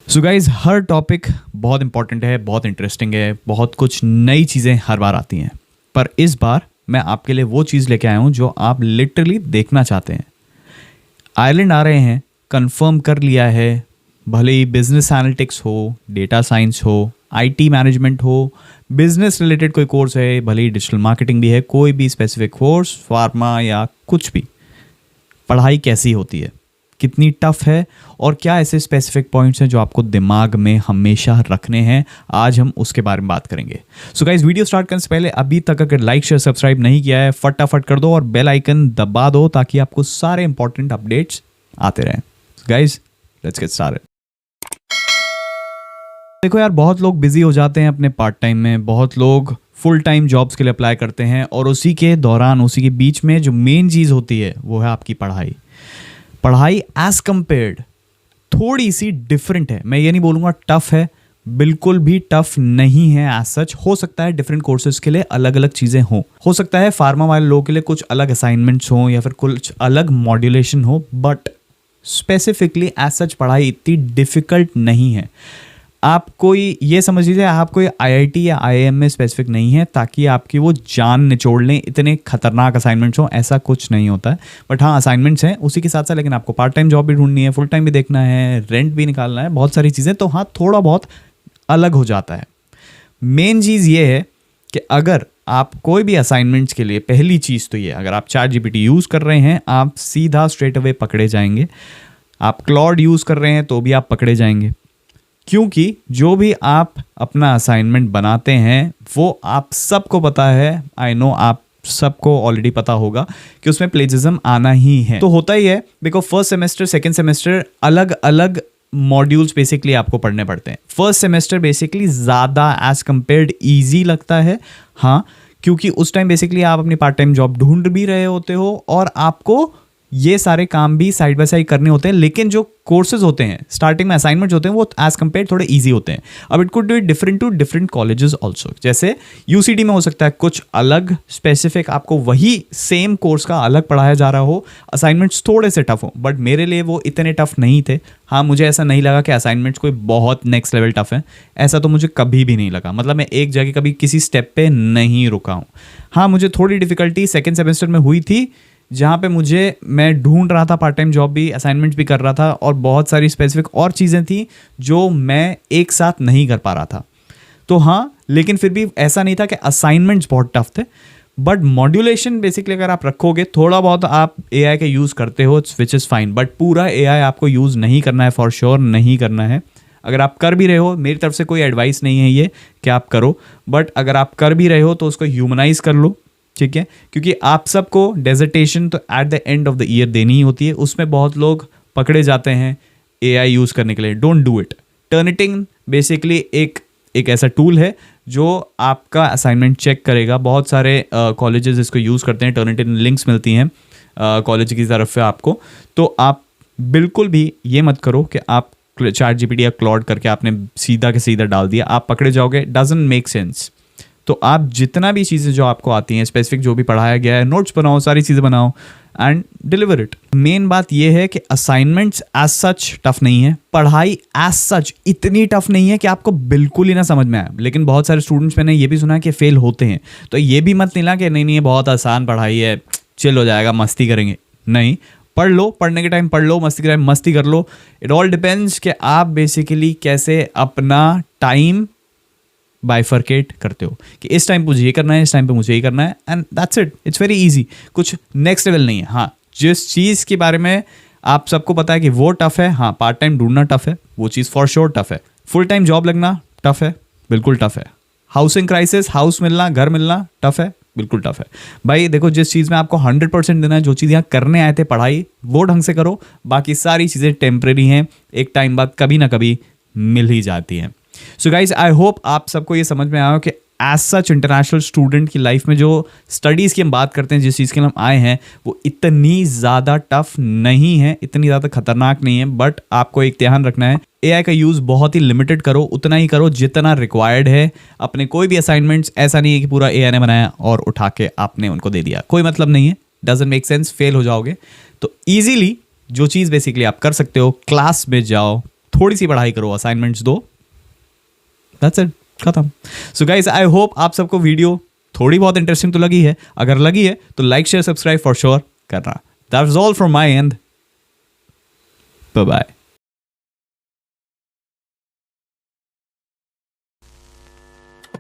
So guys, हर topic बहुत important है, बहुत इंटरेस्टिंग है, बहुत कुछ नई चीज़ें हर बार आती हैं। पर इस बार मैं आपके लिए वो चीज़ लेके आया हूँ जो आप लिटरली देखना चाहते हैं। आयरलैंड आ रहे हैं, कंफर्म कर लिया है। भले ही बिजनेस एनालिटिक्स हो, डेटा साइंस हो, आईटी मैनेजमेंट हो, बिजनेस रिलेटेड कोई कोर्स है, भले ही डिजिटल मार्केटिंग भी है, कोई भी स्पेसिफिक कोर्स, फार्मा या कुछ भी, पढ़ाई कैसी होती है, कितनी टफ है और क्या ऐसे स्पेसिफिक पॉइंट्स हैं जो आपको दिमाग में हमेशा रखने हैं, आज हम उसके बारे में बात करेंगे। सो गाइस, वीडियो स्टार्ट करने से पहले अभी तक अगर लाइक शेयर सब्सक्राइब नहीं किया है, फटाफट कर दो और बेल आइकन दबा दो ताकि आपको सारे इंपॉर्टेंट अपडेट्स आते रहें। Guys, let's get started. देखो यार, बहुत लोग बिजी हो जाते हैं अपने पार्ट टाइम में, बहुत लोग फुल टाइम जॉब्स के लिए अप्लाई करते हैं और उसी के दौरान, उसी के बीच में जो मेन चीज़ होती है वो है आपकी पढ़ाई। पढ़ाई एज कंपेयर्ड थोड़ी सी डिफरेंट है। मैं ये नहीं बोलूँगा टफ है, बिल्कुल भी टफ नहीं है एज सच। हो सकता है डिफरेंट कोर्सेज के लिए अलग अलग चीज़ें हों, हो सकता है फार्मा वाले लोगों के लिए कुछ अलग असाइनमेंट्स हों या फिर कुछ अलग मॉड्यूलेशन हो, बट स्पेसिफिकली एज सच पढ़ाई इतनी डिफ़िकल्ट नहीं है। आप कोई ये समझ लीजिए, आप कोई आईआईटी या आईआईएम में स्पेसिफिक नहीं है ताकि आपकी वो जान निचोड़ लें, इतने खतरनाक असाइनमेंट्स हों, ऐसा कुछ नहीं होता है। बट हाँ, असाइनमेंट्स हैं उसी के साथ साथ, लेकिन आपको पार्ट टाइम जॉब भी ढूंढनी है, फुल टाइम भी देखना है, रेंट भी निकालना है, बहुत सारी चीज़ें, तो हाँ थोड़ा बहुत अलग हो जाता है। मेन चीज़ ये है कि अगर आप कोई भी असाइनमेंट्स के लिए, पहली चीज़ तो ये, अगर आप ChatGPT यूज़ कर रहे हैं, आप सीधा स्ट्रेट अवे पकड़े जाएंगे। आप क्लॉड यूज़ कर रहे हैं तो भी आप पकड़े जाएंगे, क्योंकि जो भी आप अपना असाइनमेंट बनाते हैं वो आप सबको पता है, आई नो आप सबको ऑलरेडी पता होगा कि उसमें प्लेजिज्म आना ही है। तो होता ही है, because first semester second semester अलग अलग मॉड्यूल्स बेसिकली आपको पढ़ने पड़ते हैं। फर्स्ट सेमेस्टर बेसिकली ज़्यादा एज कंपेयर्ड ईजी लगता है, हाँ, क्योंकि उस टाइम बेसिकली आप अपनी पार्ट टाइम जॉब ढूंढ भी रहे होते हो और आपको ये सारे काम भी साइड बाय साइड करने होते हैं। लेकिन जो कोर्सेज होते हैं, स्टार्टिंग में असाइनमेंट्स होते हैं, वो एज कंपेयर थोड़े इजी होते हैं। अब it could be different to different colleges also. जैसे यूसीडी में हो सकता है कुछ अलग स्पेसिफिक, आपको वही सेम कोर्स का अलग पढ़ाया जा रहा हो, असाइनमेंट्स थोड़े से टफ हो, बट मेरे लिए वो इतने टफ नहीं थे। हाँ, मुझे ऐसा नहीं लगा कि असाइनमेंट्स कोई बहुत नेक्स्ट लेवल टफ है, ऐसा तो मुझे कभी भी नहीं लगा। मतलब मैं एक जगह कभी किसी स्टेप पे नहीं रुका हूँ। हाँ, मुझे थोड़ी डिफिकल्टी सेकेंड सेमेस्टर में हुई थी, जहाँ पे मैं ढूंढ रहा था पार्ट टाइम जॉब भी, असाइनमेंट्स भी कर रहा था और बहुत सारी स्पेसिफिक और चीज़ें थी जो मैं एक साथ नहीं कर पा रहा था। तो हाँ, लेकिन फिर भी ऐसा नहीं था कि असाइनमेंट्स बहुत टफ थे, बट मॉड्यूलेशन बेसिकली अगर आप रखोगे, थोड़ा बहुत आप एआई का यूज़ करते हो, विच इज़ फाइन, बट पूरा एआई आपको यूज़ नहीं करना है, फॉर श्योर नहीं करना है। अगर आप कर भी रहे हो, मेरी तरफ से कोई एडवाइस नहीं है ये कि आप करो, बट अगर आप कर भी रहे हो तो उसको ह्यूमनाइज कर लो, ठीक है, क्योंकि आप सबको डेजर्टेशन तो at the end of the year देनी ही होती है। उसमें बहुत लोग पकड़े जाते हैं एआई यूज़ करने के लिए। Don't do it. Turnitin basically एक ऐसा टूल है जो आपका असाइनमेंट चेक करेगा। बहुत सारे कॉलेजेस इसको यूज़ करते हैं, टर्निटिंग लिंक्स मिलती हैं कॉलेज की तरफ से आपको। तो आप बिल्कुल भी ये मत करो कि आप ChatGPT या क्लॉड करके आपने सीधा के सीधा डाल दिया, आप पकड़े जाओगे, डजंट मेक सेंस। तो आप जितना भी चीज़ें जो आपको आती हैं, स्पेसिफिक जो भी पढ़ाया गया है, नोट्स बनाओ, सारी चीज़ें बनाओ एंड डिलीवर इट। मेन बात यह है कि असाइनमेंट्स एज सच टफ नहीं है, पढ़ाई एज सच इतनी टफ नहीं है कि आपको बिल्कुल ही ना समझ में आए। लेकिन बहुत सारे स्टूडेंट्स, मैंने ये भी सुना है कि फेल होते हैं। तो ये भी मत लेना कि नहीं बहुत आसान पढ़ाई है, चिल हो जाएगा, मस्ती करेंगे। नहीं, पढ़ लो, पढ़ने के टाइम पढ़ लो, मस्ती के टाइम मस्ती कर लो। इट ऑल डिपेंड्स कि आप बेसिकली कैसे अपना टाइम बाइफर्केट करते हो कि इस टाइम पे मुझे ये करना है, इस टाइम पे मुझे ये करना है, and that's it. It's very easy, कुछ नेक्स्ट लेवल नहीं है। हाँ, जिस चीज़ के बारे में आप सबको पता है कि वो टफ है, हाँ, पार्ट टाइम ढूंढना टफ है, वो चीज़ फॉर श्योर टफ है। फुल टाइम जॉब लगना टफ है, बिल्कुल टफ है। हाउसिंग क्राइसिस, हाउस मिलना, घर मिलना टफ है, बिल्कुल टफ है। भाई देखो, जिस चीज़ में आपको 100% देना है, जो चीज़ यहाँ करने आए थे पढ़ाई, वो ढंग से करो। बाकी सारी चीज़ें टेम्परेरी हैं, एक टाइम बाद कभी ना कभी मिल ही जाती हैं। सो गाइज, आई होप आप सबको ये समझ में आया हो कि एज सच इंटरनेशनल स्टूडेंट की लाइफ में जो स्टडीज़ की हम बात करते हैं, जिस चीज़ के लिए हम आए हैं, वो इतनी ज़्यादा टफ नहीं है, इतनी ज़्यादा खतरनाक नहीं है। बट आपको एक ध्यान रखना है, एआई का यूज़ बहुत ही लिमिटेड करो, उतना ही करो जितना रिक्वायर्ड है। अपने कोई भी असाइनमेंट्स, ऐसा नहीं है कि पूरा एआई ने बनाया और उठा के आपने उनको दे दिया, कोई मतलब नहीं है, डजंट मेक सेंस, फेल हो जाओगे। तो ईजीली जो चीज़ बेसिकली आप कर सकते हो, क्लास में जाओ, थोड़ी सी पढ़ाई करो, असाइनमेंट्स दो, दैट्स इट, खत्म। सो गाइस, आई होप आप सबको वीडियो थोड़ी बहुत इंटरेस्टिंग तो लगी है। अगर लगी है तो like share subscribe for sure करना। That's all from my end, bye bye.